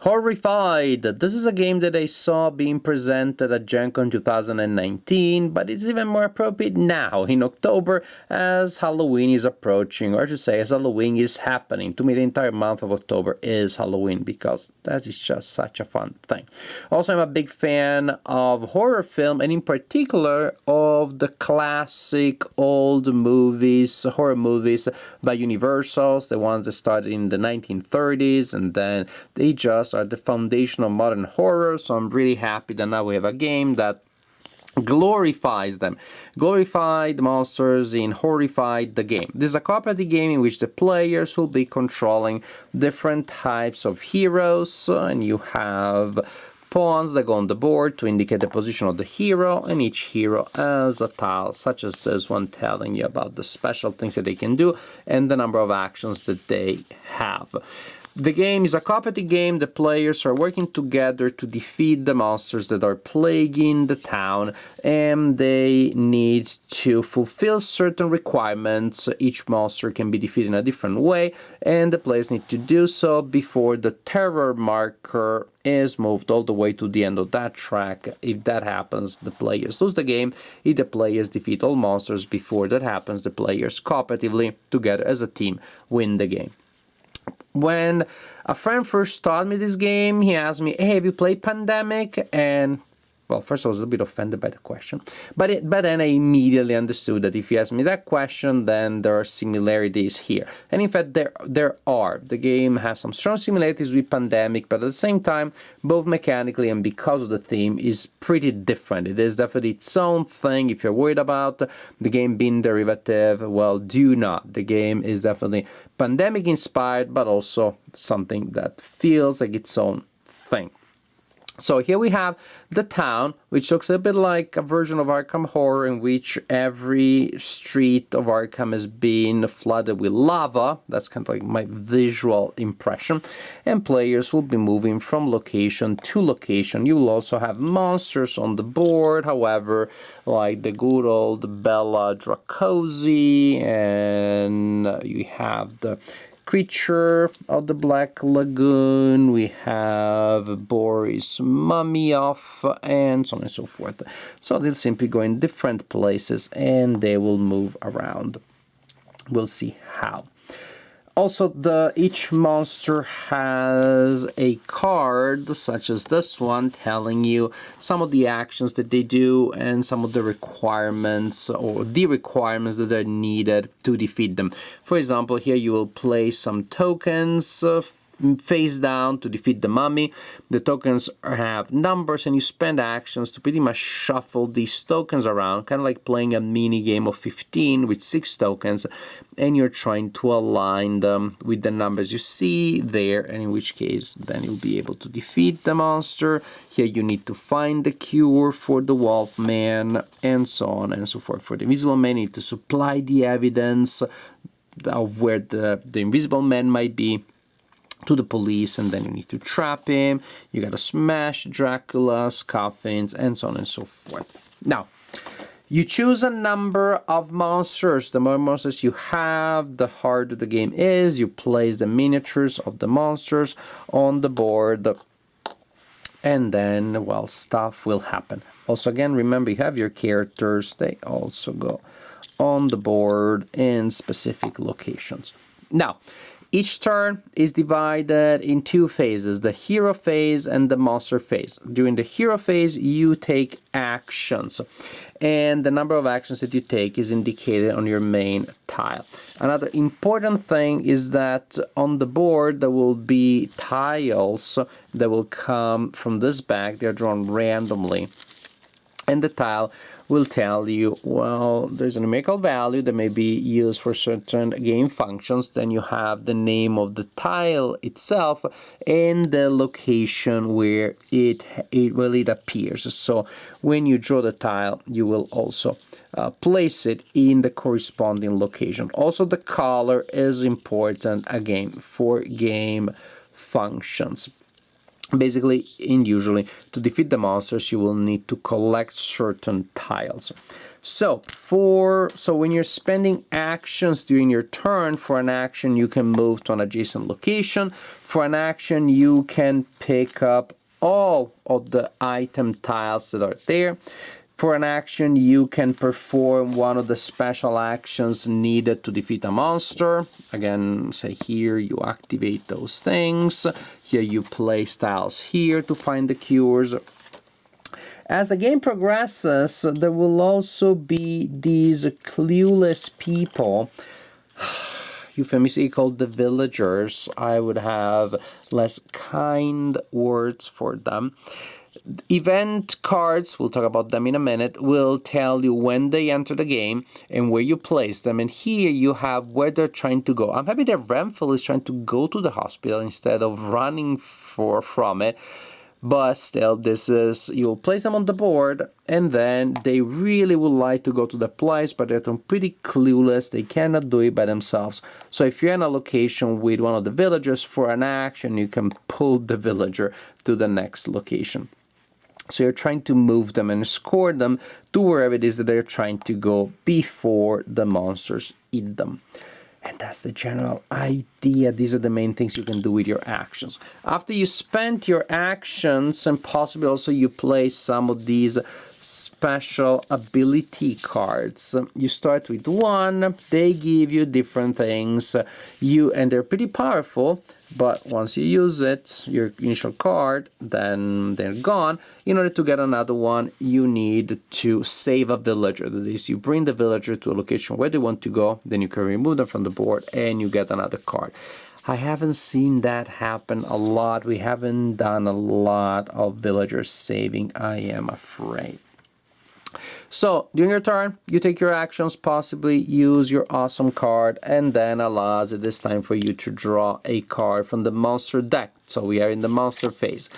Horrified. This is a game that I saw being presented at Gen Con 2019, but it's even more appropriate now in October as Halloween is approaching, or I should say, as Halloween is happening. To me, the entire month of October is Halloween because that is just such a fun thing. Also, I'm a big fan of horror film, and in particular of the classic old movies, horror movies by Universals, the ones that started in the 1930s, and then they just are the foundation of modern horror. So I'm really happy that now we have a game that glorifies them. Glorified monsters in Horrified the game. This is a cooperative game in which the players will be controlling different types of heroes, and you have pawns that go on the board to indicate the position of the hero, and each hero has a tile such as this one telling you about the special things that they can do and the number of actions that they have. The game is a cooperative game. The players are working together to defeat the monsters that are plaguing the town, and they need to fulfill certain requirements. Each monster can be defeated in a different way, and the players need to do so before the terror marker is moved all the way to the end of that track. If that happens, the players lose the game. If the players defeat all monsters before that happens, the players cooperatively, together as a team, win the game. When a friend first taught me this game, he asked me, hey, have you played Pandemic? And, well, first I was a little bit offended by the question. But then I immediately understood that if you ask me that question, then there are similarities here. And in fact, there are. The game has some strong similarities with Pandemic, but at the same time, both mechanically and because of the theme, is pretty different. It is definitely its own thing. If you're worried about the game being derivative, well, do not. The game is definitely Pandemic inspired, but also something that feels like its own thing. So here we have the town, which looks a bit like a version of Arkham Horror in which every street of Arkham is being flooded with lava. That's kind of like my visual impression. And players will be moving from location to location. You will also have monsters on the board, however, like the good old Bella Dracosi, and you have the creature of the Black Lagoon, we have Boris Mummy-off, and so on and so forth. So they'll simply go in different places and they will move around. We'll see how. Also, each monster has a card, such as this one, telling you some of the actions that they do and some of the requirements or the requirements that are needed to defeat them. For example, here you will place some tokens face down to defeat the mummy. The tokens have numbers and you spend actions to pretty much shuffle these tokens around, kind of like playing a mini game of 15 with 6 tokens, and you're trying to align them with the numbers you see there, and in which case then you'll be able to defeat the monster. Here you need to find the cure for the Wolfman, and so on and so forth. For the Invisible Man, you need to supply the evidence of where the Invisible Man might be to the police, and then you need to trap him. You gotta smash Dracula's coffins, and so on and so forth. Now, you choose a number of monsters. The more monsters you have, the harder the game is. You place the miniatures of the monsters on the board, and then, well, stuff will happen. Also, again, remember, you have your characters. They also go on the board in specific locations. Now, each turn is divided in 2 phases, the hero phase and the monster phase. During the hero phase, you take actions, and the number of actions that you take is indicated on your main tile. Another important thing is that on the board there will be tiles that will come from this bag. They're drawn randomly, and the tile will tell you, well, there's a numerical value that may be used for certain game functions. Then you have the name of the tile itself and the location where it appears. So when you draw the tile, you will also place it in the corresponding location. Also, the color is important, again, for game functions. Basically, and usually, to defeat the monsters, you will need to collect certain tiles. So when you're spending actions during your turn, for an action you can move to an adjacent location. For an action you can pick up all of the item tiles that are there. For an action you can perform one of the special actions needed to defeat a monster. Again, say here you activate those things. Here you place tiles here to find the cures. As the game progresses, there will also be these clueless people, euphemistically called the villagers. I would have less kind words for them. Event cards, we'll talk about them in a minute, will tell you when they enter the game and where you place them. And here you have where they're trying to go. I'm happy that Renfield is trying to go to the hospital instead of running from it. But still, this is, you'll place them on the board, and then they really would like to go to the place, but they're pretty clueless. They cannot do it by themselves. So if you're in a location with one of the villagers, for an action, you can pull the villager to the next location. So you're trying to move them and escort them to wherever it is that they're trying to go before the monsters eat them. And that's the general idea. These are the main things you can do with your actions. After you spend your actions, and possibly also you play some of these special ability cards. You start with one, they give you different things, and they're pretty powerful, but once you use it, your initial card, then they're gone. In order to get another one, you need to save a villager. That is, you bring the villager to a location where they want to go, then you can remove them from the board and you get another card. I haven't seen that happen a lot. We haven't done a lot of villager saving, I am afraid. So, during your turn, you take your actions, possibly use your awesome card, and then allows it this time for you to draw a card from the monster deck. So we are in the monster phase.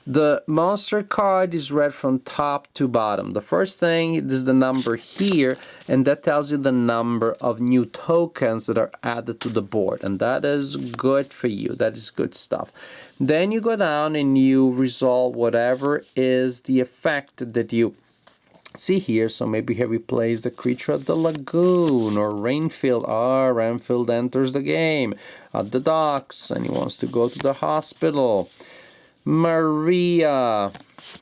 The monster card is read from top to bottom. The first thing is the number here, and that tells you the number of new tokens that are added to the board, and that is good for you. That is good stuff. Then you go down and you resolve whatever is the effect that you see here. So maybe here we place the creature at the lagoon, or Renfield. Renfield enters the game at the docks and he wants to go to the hospital. Maria,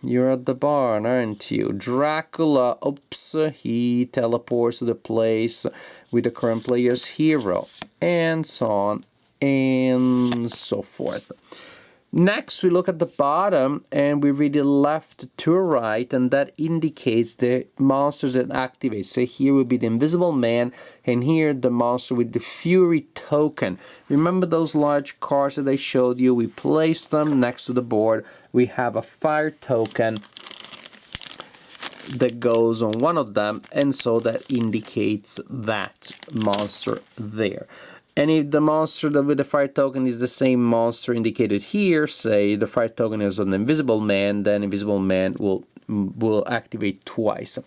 you're at the barn, aren't you? Dracula, oops, he teleports to the place with the current player's hero, and so on and so forth. Next, we look at the bottom and we read it left to right, and that indicates the monsters that activate. So here will be the Invisible Man, and here the monster with the Fury token. Remember those large cards that I showed you? We placed them next to the board. We have a fire token that goes on one of them, and so that indicates that monster there. And if the monster with the fire token is the same monster indicated here, say the fire token is on the Invisible Man, then Invisible Man will activate twice.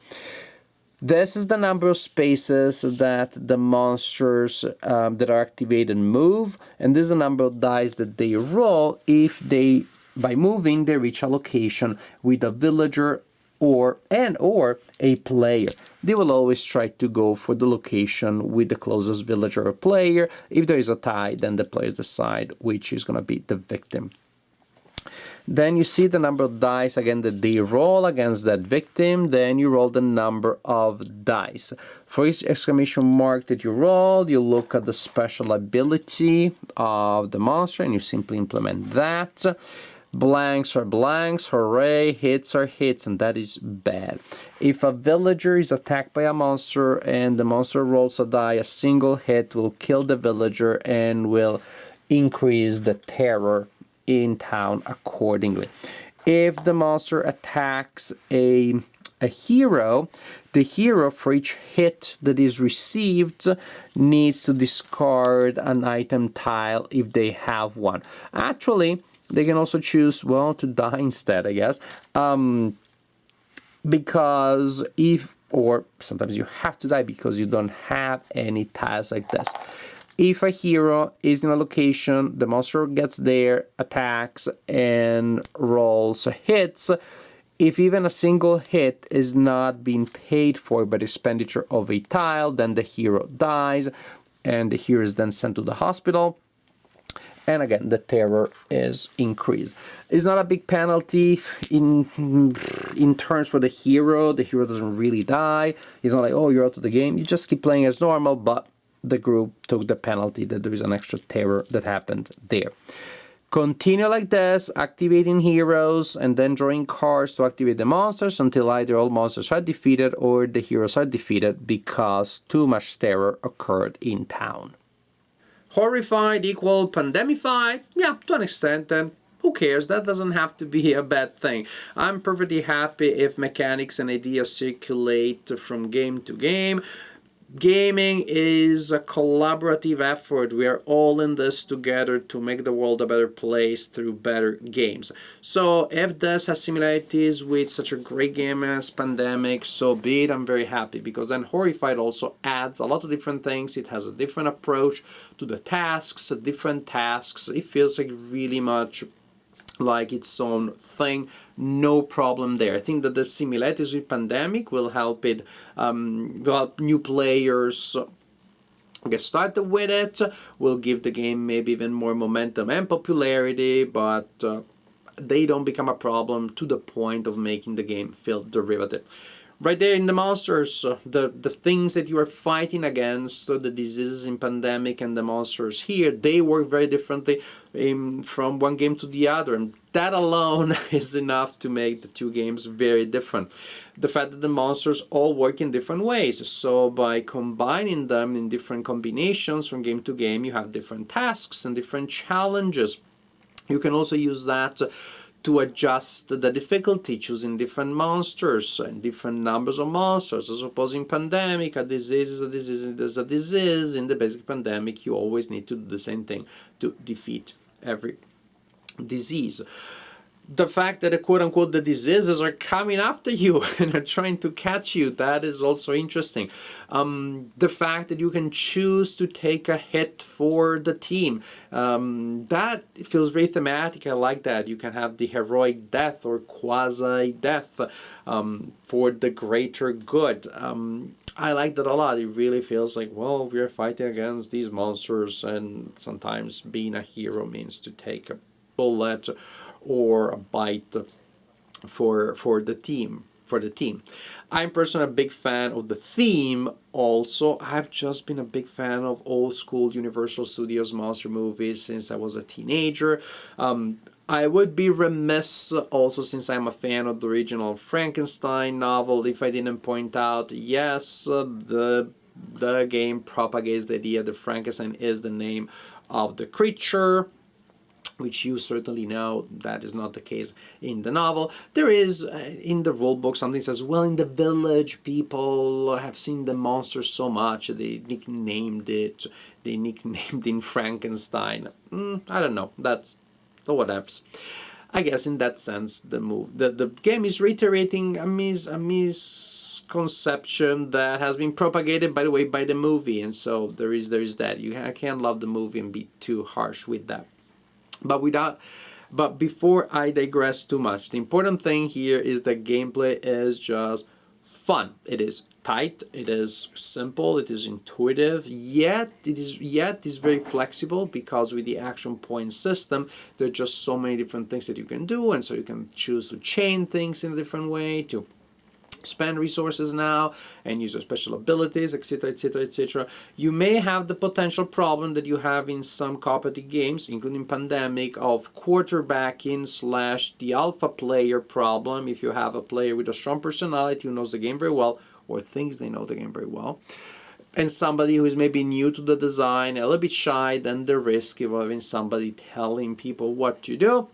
This is the number of spaces that the monsters that are activated move, and this is the number of dice that they roll if they, by moving, they reach a location with a villager or a player. They will always try to go for the location with the closest villager or player. If there is a tie, then the players decide which is going to be the victim. Then you see the number of dice again that they roll against that victim. Then you roll the number of dice. For each exclamation mark that you roll, you look at the special ability of the monster and you simply implement that. Blanks are blanks, hooray, hits are hits, and that is bad. If a villager is attacked by a monster and the monster rolls a die, a single hit will kill the villager and will increase the terror in town accordingly. If the monster attacks a hero, the hero, for each hit that is received, needs to discard an item tile if they have one. Actually, they can also choose, well, to die instead, I guess, because or sometimes you have to die because you don't have any tiles like this. If a hero is in a location, the monster gets there, attacks, and rolls hits. If even a single hit is not being paid for by the expenditure of a tile, then the hero dies, and the hero is then sent to the hospital. And again, the terror is increased. It's not a big penalty in terms for the hero. The hero doesn't really die. It's not like, oh, you're out of the game. You just keep playing as normal, but the group took the penalty that there is an extra terror that happened there. Continue like this, activating heroes and then drawing cards to activate the monsters until either all monsters are defeated or the heroes are defeated because too much terror occurred in town. Horrified equal pandemified? Yeah, to an extent, then who cares? That doesn't have to be a bad thing. I'm perfectly happy if mechanics and ideas circulate from game to game. Gaming is a collaborative effort. We are all in this together to make the world a better place through better games. So if this has similarities with such a great game as Pandemic, so be it. I'm very happy because then Horrified also adds a lot of different things. It has a different approach to the tasks, different tasks. It feels like really much like its own thing. No problem there. I think that the similarities with Pandemic will help it, will help new players get started with it, will give the game maybe even more momentum and popularity, but they don't become a problem to the point of making the game feel derivative. Right there in the monsters, the things that you are fighting against, so the diseases in Pandemic and the monsters here, they work very differently from one game to the other, and that alone is enough to make the two games very different. The fact that the monsters all work in different ways, so by combining them in different combinations from game to game, you have different tasks and different challenges. You can also use that to adjust the difficulty, choosing different monsters and different numbers of monsters. As opposed in Pandemic, a disease is a disease is a disease. In the basic Pandemic, you always need to do the same thing to defeat every disease. The fact that quote-unquote the diseases are coming after you and are trying to catch you, that is also interesting. The fact that you can choose to take a hit for the team, that feels very thematic. I like that. You can have the heroic death or quasi-death for the greater good. I like that a lot. It really feels like, well, we are fighting against these monsters, and sometimes being a hero means to take a bullet or a bite for the team. I'm personally a big fan of the theme also. I've just been a big fan of old school Universal Studios monster movies since I was a teenager. I would be remiss also, since I'm a fan of the original Frankenstein novel, if I didn't point out, yes, the game propagates the idea that Frankenstein is the name of the creature, which you certainly know that is not the case in the novel. There is, in the rulebook, something says, well, in the village, people have seen the monster so much, they nicknamed it in Frankenstein. I don't know, that's the whatevs. I guess in that sense, the game is reiterating a misconception that has been propagated, by the way, by the movie, and so there is that. I can't love the movie and be too harsh with that. But before I digress too much, the important thing here is that gameplay is just fun. It is tight, it is simple, it is intuitive, yet it is very flexible, because with the action point system, there are just so many different things that you can do, and so you can choose to chain things in a different way, to spend resources now and use your special abilities, etc., etc., etc. You may have the potential problem that you have in some cooperative games, including Pandemic, of quarterbacking / the alpha player problem. If you have a player with a strong personality who knows the game very well, or thinks they know the game very well, and somebody who is maybe new to the design, a little bit shy, then the risk of having somebody telling people what to do.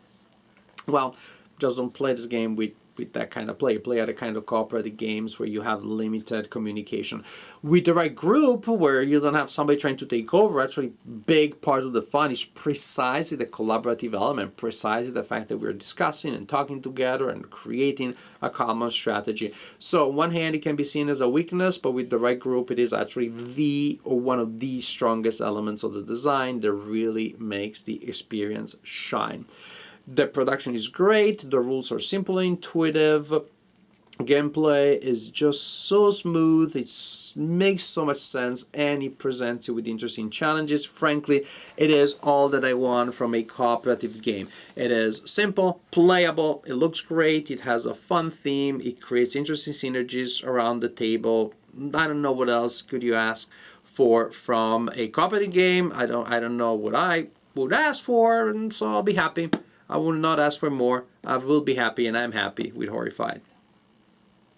Well, just don't play this game with with that kind of play. You play other kind of cooperative games where you have limited communication. With the right group, where you don't have somebody trying to take over, actually big part of the fun is precisely the collaborative element, precisely the fact that we're discussing and talking together and creating a common strategy. So on one hand, it can be seen as a weakness, but with the right group, it is actually one of the strongest elements of the design that really makes the experience shine. The production is great, the rules are simple and intuitive, gameplay is just so smooth, it makes so much sense, and it presents you with interesting challenges. Frankly, it is all that I want from a cooperative game. It is simple, playable, it looks great, it has a fun theme, it creates interesting synergies around the table. I don't know what else could you ask for from a cooperative game. I don't know what I would ask for, and so I'll be happy. I will not ask for more. I will be happy, and I'm happy with Horrified.